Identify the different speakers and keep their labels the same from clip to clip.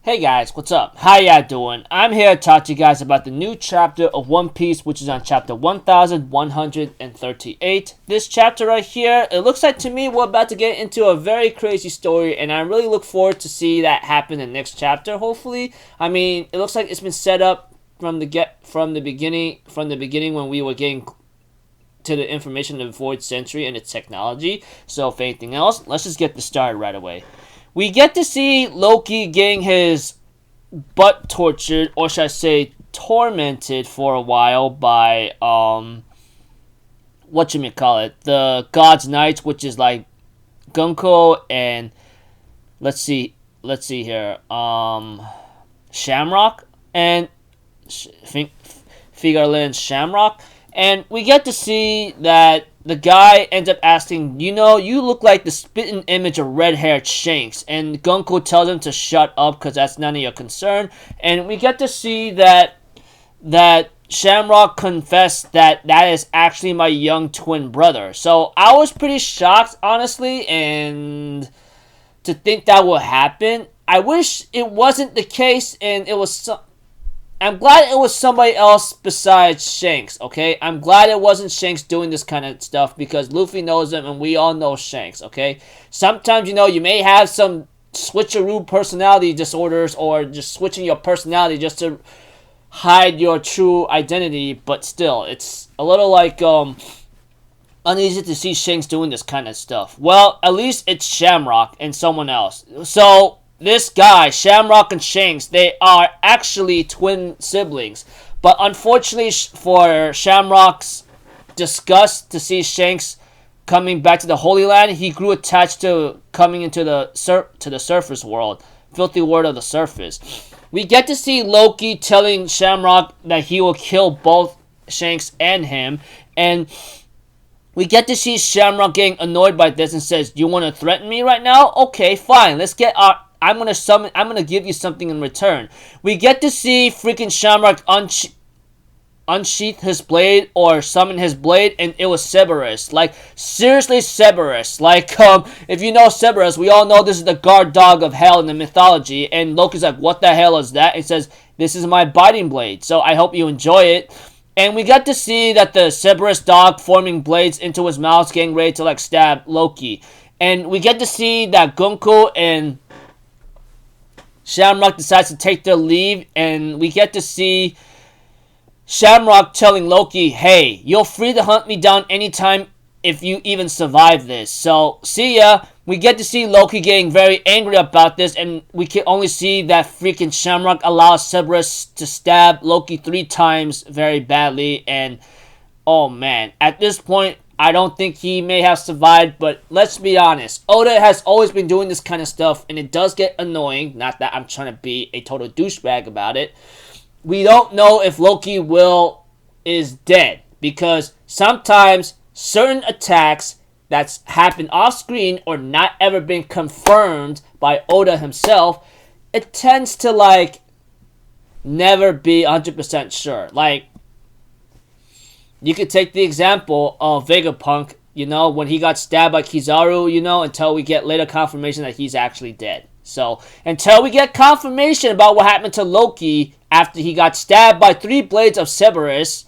Speaker 1: Hey guys, what's up? How y'all doing? I'm here to talk to you guys about the new chapter of One Piece, which is on chapter 1138. This chapter right here, it looks like to me we're about to get into a very crazy story, and I really look forward to see that happen in the next chapter, hopefully. I mean, it looks like it's been set up from the beginning when we were getting to the information of the Void Century and its technology. So if anything else, let's just get this started right away. We get to see Loki getting his butt tortured, or should I say tormented for a while by, the God's Knights, which is like Gunko and, let's see here, Shamrock and Figarlin's Shamrock. And we get to see that the guy ends up asking, you look like the spitting image of red-haired Shanks. And Gunko tells him to shut up because that's none of your concern. And we get to see that Shamrock confessed that is actually my young twin brother. So I was pretty shocked, honestly, and to think that would happen. I wish it wasn't the case and it was I'm glad it was somebody else besides Shanks, okay? I'm glad it wasn't Shanks doing this kind of stuff because Luffy knows him and we all know Shanks, okay? Sometimes, you may have some switcheroo personality disorders or just switching your personality just to hide your true identity, but still, it's a little like, uneasy to see Shanks doing this kind of stuff. Well, at least it's Shamrock and someone else. So this guy, Shamrock and Shanks, they are actually twin siblings. But unfortunately for Shamrock's disgust to see Shanks coming back to the Holy Land, he grew attached to coming into the surface world, filthy world of the surface. We get to see Loki telling Shamrock that he will kill both Shanks and him, and we get to see Shamrock getting annoyed by this and says, "Do you want to threaten me right now? Okay, fine. I'm gonna give you something in return." We get to see freaking Shamrock unsheath his blade or summon his blade, and it was Cerberus. Like, seriously, Cerberus. Like, if you know Cerberus, we all know this is the guard dog of hell in the mythology, and Loki's like, "What the hell is that?" And says, "This is my biting blade, so I hope you enjoy it." And we got to see that the Cerberus dog forming blades into his mouth, getting ready to, like, stab Loki. And we get to see that Gunko and Shamrock decides to take their leave, and we get to see Shamrock telling Loki, "Hey, you're free to hunt me down anytime if you even survive this. So, see ya." We get to see Loki getting very angry about this, and we can only see that freaking Shamrock allows Cerberus to stab Loki 3 times very badly, and oh man, at this point, I don't think he may have survived, but let's be honest. Oda has always been doing this kind of stuff, and it does get annoying. Not that I'm trying to be a total douchebag about it. We don't know if Loki is dead, because sometimes certain attacks that's happened off screen or not ever been confirmed by Oda himself, it tends to, like, never be 100% sure. Like, you could take the example of Vegapunk, when he got stabbed by Kizaru, until we get later confirmation that he's actually dead. So, until we get confirmation about what happened to Loki after he got stabbed by 3 blades of Cerberus,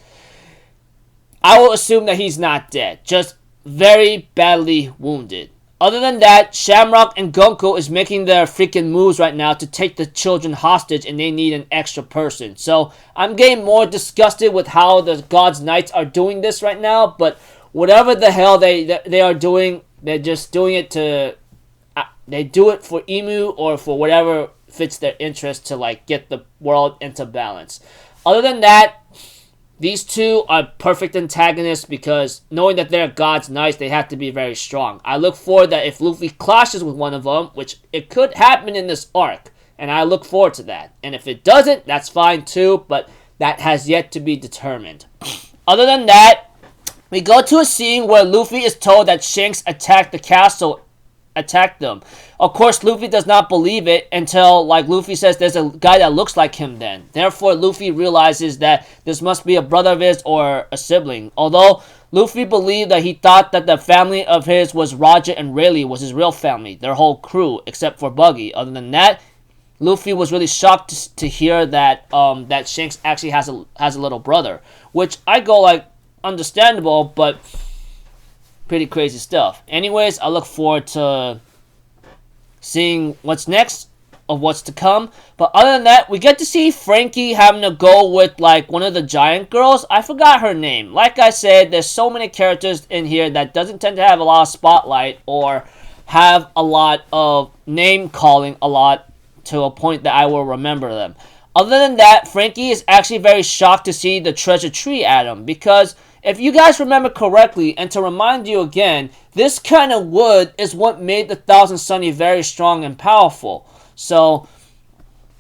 Speaker 1: I will assume that he's not dead, just very badly wounded. Other than that, Shamrock and Gunko is making their freaking moves right now to take the children hostage, and they need an extra person. So I'm getting more disgusted with how the God's Knights are doing this right now, but whatever the hell they are doing, they're just doing it they do it for Emu or for whatever fits their interest to, like, get the world into balance. Other than that, these two are perfect antagonists because knowing that they're God's Knights, they have to be very strong. I look forward that if Luffy clashes with one of them, which it could happen in this arc, and I look forward to that. And if it doesn't, that's fine too, but that has yet to be determined. Other than that, we go to a scene where Luffy is told that Shanks attacked them. Of course, Luffy does not believe it until, like, Luffy says there's a guy that looks like him then. Therefore, Luffy realizes that this must be a brother of his or a sibling. Although Luffy believed that he thought that the family of his was Roger and Rayleigh was his real family, their whole crew, except for Buggy. Other than that, Luffy was really shocked to hear that that Shanks actually has a little brother, which I go like understandable, but pretty crazy stuff. Anyways, I look forward to seeing what's next of what's to come. But other than that, we get to see Frankie having to go with like one of the giant girls. I forgot her name. Like I said, there's so many characters in here that doesn't tend to have a lot of spotlight or have a lot of name calling a lot to a point that I will remember them. Other than that, Frankie is actually very shocked to see the treasure tree at him, because if you guys remember correctly, and to remind you again, this kind of wood is what made the Thousand Sunny very strong and powerful. So,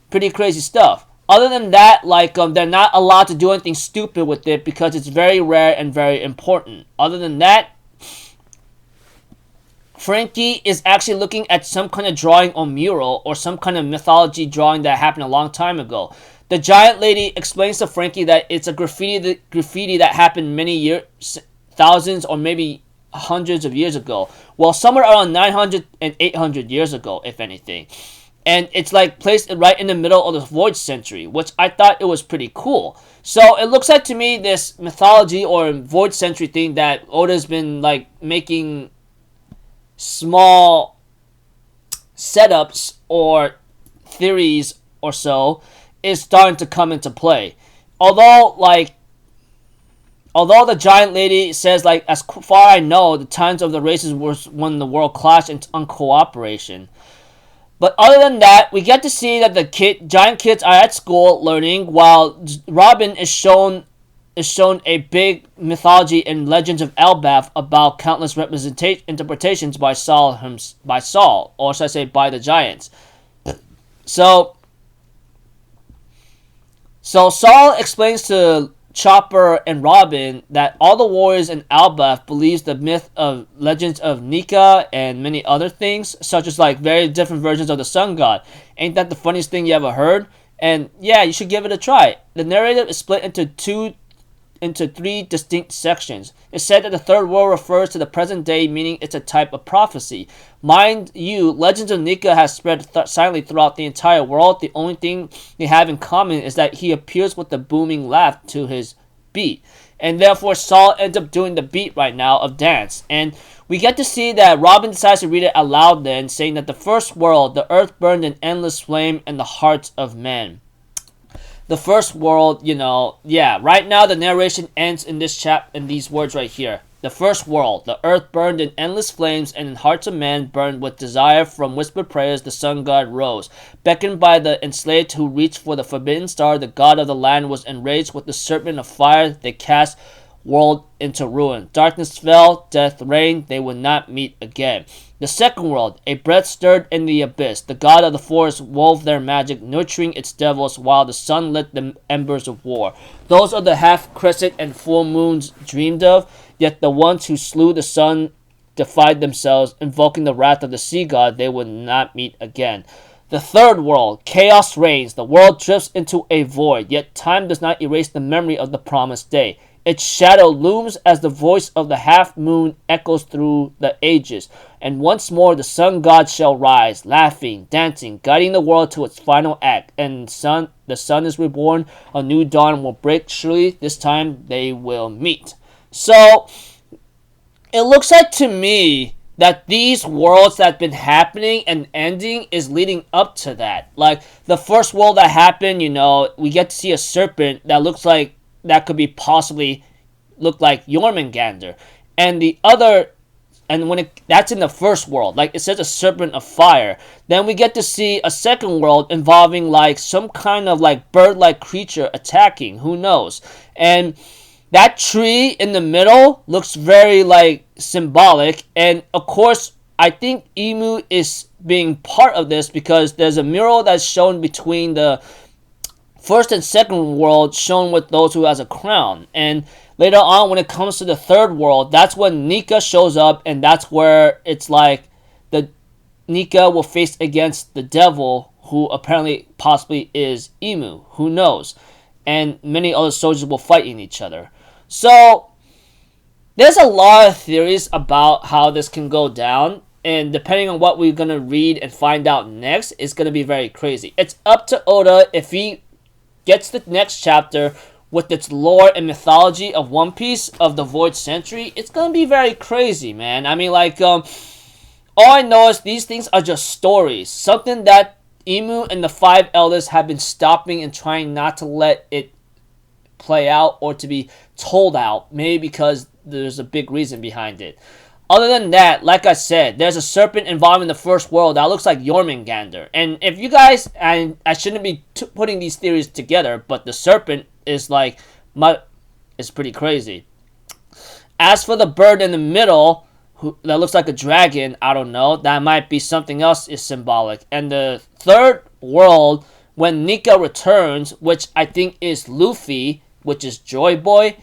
Speaker 1: pretty crazy stuff. Other than that, like, they're not allowed to do anything stupid with it because it's very rare and very important. Other than that, Frankie is actually looking at some kind of drawing or mural or some kind of mythology drawing that happened a long time ago. The giant lady explains to Frankie that it's a graffiti that happened many years, thousands or maybe hundreds of years ago. Well, somewhere around 900 and 800 years ago, if anything. And it's like placed right in the middle of the Void Century, which I thought it was pretty cool. So it looks like to me this mythology or Void Century thing that Oda's been like making small setups or theories or so is starting to come into play. Although the giant lady says, like, as far I know, the times of the races was when the world clashed in uncooperation. But other than that, we get to see that the giant kids are at school learning, while Robin is shown a big mythology and legends of Elbaf about countless interpretations by Saul, or should I say by the giants. So Saul explains to Chopper and Robin that all the warriors in Elbaf believes the myth of legends of Nika and many other things, such as like very different versions of the sun god. Ain't that the funniest thing you ever heard? And yeah, you should give it a try. The narrative is split into three distinct sections. It's said that the third world refers to the present day, meaning it's a type of prophecy. Mind you, legends of Nika has spread silently throughout the entire world. The only thing they have in common is that he appears with a booming laugh to his beat. And therefore Saul ends up doing the beat right now of dance. And we get to see that Robin decides to read it aloud then, saying that the first world, the earth burned in endless flame and the hearts of men. The first world, right now the narration ends in in these words right here. The first world, the earth burned in endless flames, and in hearts of men burned with desire. From whispered prayers, the sun god rose. Beckoned by the enslaved who reached for the forbidden star, the god of the land was enraged with the serpent of fire. They cast world into ruin. Darkness fell, death reigned, they would not meet again. The second world, a breath stirred in the abyss. The god of the forest wove their magic, nurturing its devils, while the sun lit the embers of war. Those are the half-crescent and full moons dreamed of, yet the ones who slew the sun defied themselves, invoking the wrath of the sea god. They would not meet again. The third world, chaos reigns. The world drifts into a void, yet time does not erase the memory of the promised day. Its shadow looms as the voice of the half-moon echoes through the ages. And once more the sun god shall rise, laughing, dancing, guiding the world to its final act. And the sun is reborn, a new dawn will break. Surely this time they will meet. So, it looks like to me that these worlds that have been happening and ending is leading up to that. Like, the first world that happened, we get to see a serpent that looks like that could be possibly look like Jormungandr. And the other, and that's in the first world, like it says a serpent of fire. Then we get to see a second world involving like some kind of like bird-like creature attacking, who knows. And that tree in the middle looks very like symbolic, and of course I think Emu is being part of this because there's a mural that's shown between the first and second world shown with those who has a crown. And later on, when it comes to the third world, that's when Nika shows up, and that's where it's like the Nika will face against the devil, who apparently possibly is Emu. Who knows? And many other soldiers will fight in each other. So there's a lot of theories about how this can go down. and depending on what we're gonna read and find out next, it's gonna be very crazy. It's up to Oda if he gets the next chapter with its lore and mythology of One Piece of the Void Century. It's gonna be very crazy, man. I mean, like, all I know is these things are just stories, something that Emu and the Five Elders have been stopping and trying not to let it play out or to be told out, maybe because there's a big reason behind it. Other than that, like I said, there's a serpent involved in the first world that looks like Jormungandr. And if you guys, and I shouldn't be putting these theories together, but the serpent is like, it's pretty crazy. As for the bird in the middle, that looks like a dragon, I don't know, that might be something else is symbolic. And the third world, when Nika returns, which I think is Luffy, which is Joy Boy,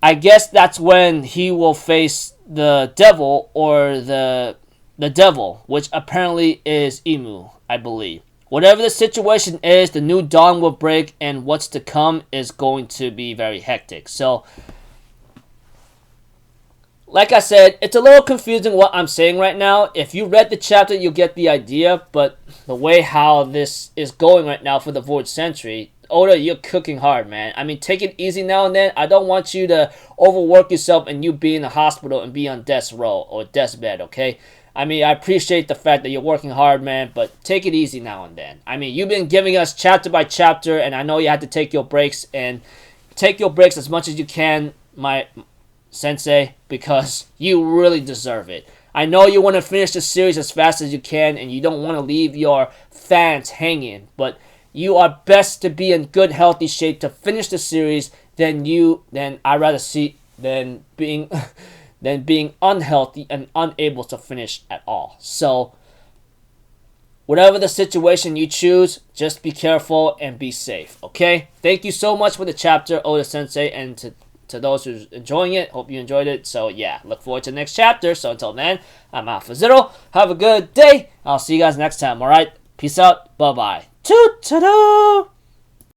Speaker 1: I guess that's when he will face the devil or the devil, which apparently is Emu, I believe. Whatever the situation is, the new dawn will break, and what's to come is going to be very hectic. So, like I said, it's a little confusing what I'm saying right now. If you read the chapter, you'll get the idea, but the way how this is going right now for the Void Century, Oda, you're cooking hard, man. I mean, take it easy now and then. I don't want you to overwork yourself and you be in the hospital and be on death's row or deathbed, okay? I mean, I appreciate the fact that you're working hard, man, but take it easy now and then. I mean, you've been giving us chapter by chapter, and I know you had to take your breaks, and take your breaks as much as you can, my sensei, because you really deserve it. I know you want to finish the series as fast as you can, and you don't want to leave your fans hanging, but you are best to be in good, healthy shape to finish the series than I'd rather see than being unhealthy and unable to finish at all. So, whatever the situation you choose, just be careful and be safe, okay? Thank you so much for the chapter, Oda-sensei, and to those who's enjoying it, hope you enjoyed it. So, yeah, look forward to the next chapter. So, until then, I'm Alpha Zero. Have a good day. I'll see you guys next time, alright? Peace out. Bye-bye. Toot-ta-doo!